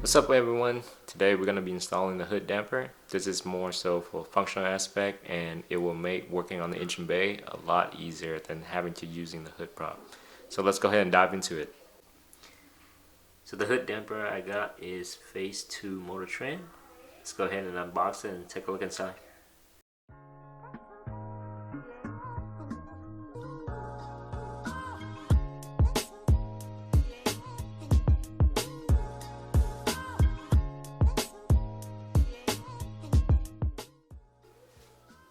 What's up everyone? Today we're going to be installing the hood damper. This is more so for functional aspect, and it will make working on the engine bay a lot easier than having to using the hood prop. So let's go ahead and dive into it. So the hood damper I got is phase 2 motor trim. Let's go ahead and unbox it and take a look inside.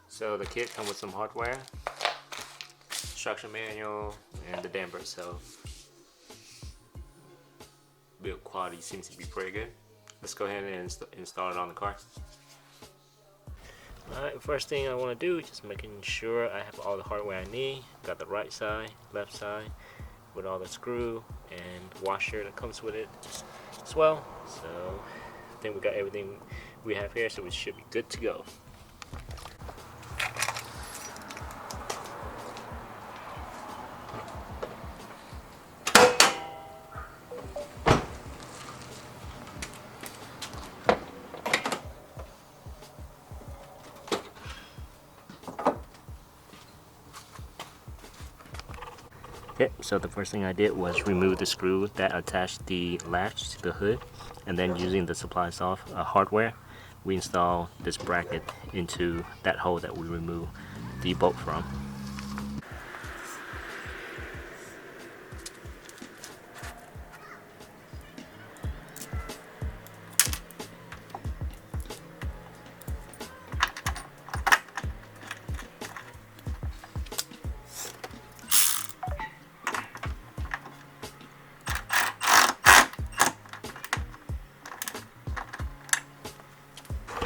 So the kit comes with some hardware, instruction manual, and the damper itself. Build quality seems to be pretty good. Let's go ahead and install it on the car. Alright, first thing I want to do is just making sure I have all the hardware I need. Got the right side, left side, with all the screw and washer that comes with it as well. So I think we got everything we have here, so we should be good to go. Okay, so the first thing I did was remove the screw that attached the latch to the hood, and then using the supply hardware, we install this bracket into that hole that we removed the bolt from.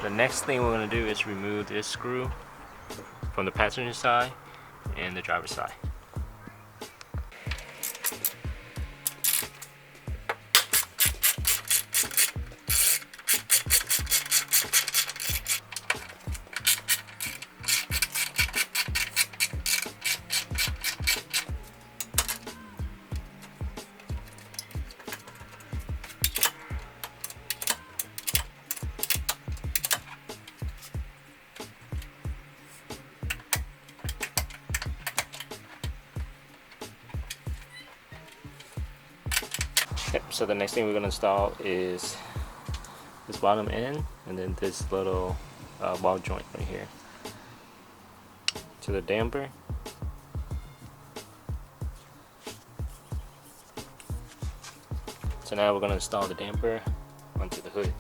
The next thing we're going to do is remove this screw from the passenger side and the driver's side. Yep, so the next thing we're going to install is this bottom end, and then this little ball joint right here to the damper. So now we're going to install the damper onto the hood.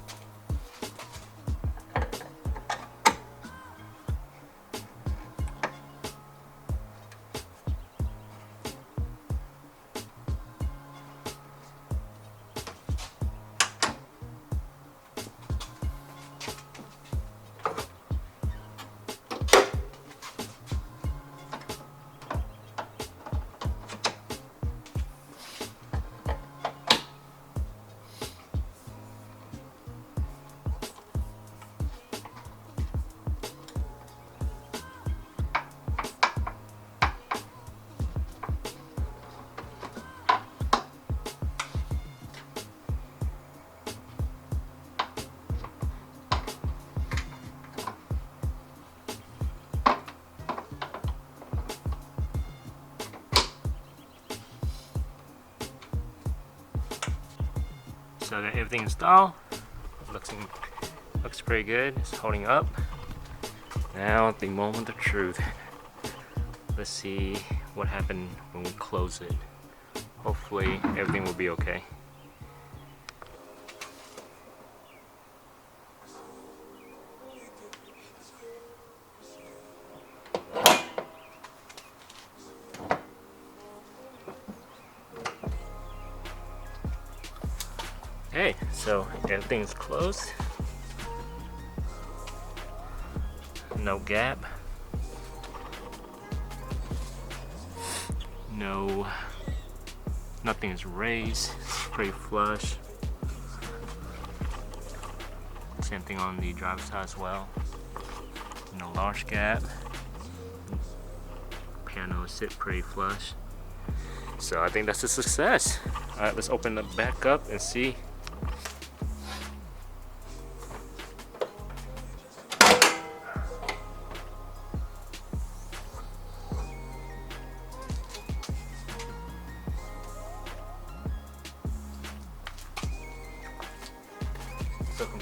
So I got everything installed. Looks pretty good. It's holding up. Now the moment of truth. Let's see what happened when we close it. Hopefully everything will be okay. Okay, so everything's closed. No gap. Nothing is raised. It's pretty flush. Same thing on the driver's side as well. No large gap. Panels sit pretty flush. So I think that's a success. Alright, let's open it back up and see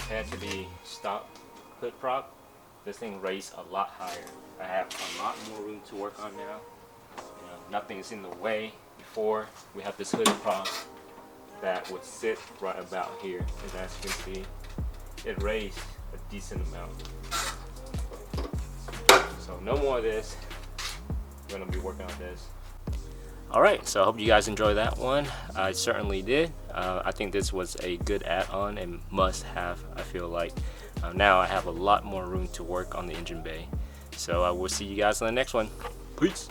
compared to the stock hood prop, this thing raised a lot higher. I have a lot more room to work on now. You know, nothing is in the way. Before, we have this hood prop that would sit right about here, and as you can see, it raised a decent amount. So no more of this. We're gonna be working on this. Alright, so I hope you guys enjoyed that one. I certainly did. I think this was a good add-on and must have, I feel like. Now I have a lot more room to work on the engine bay. So I will see you guys in the next one. Peace!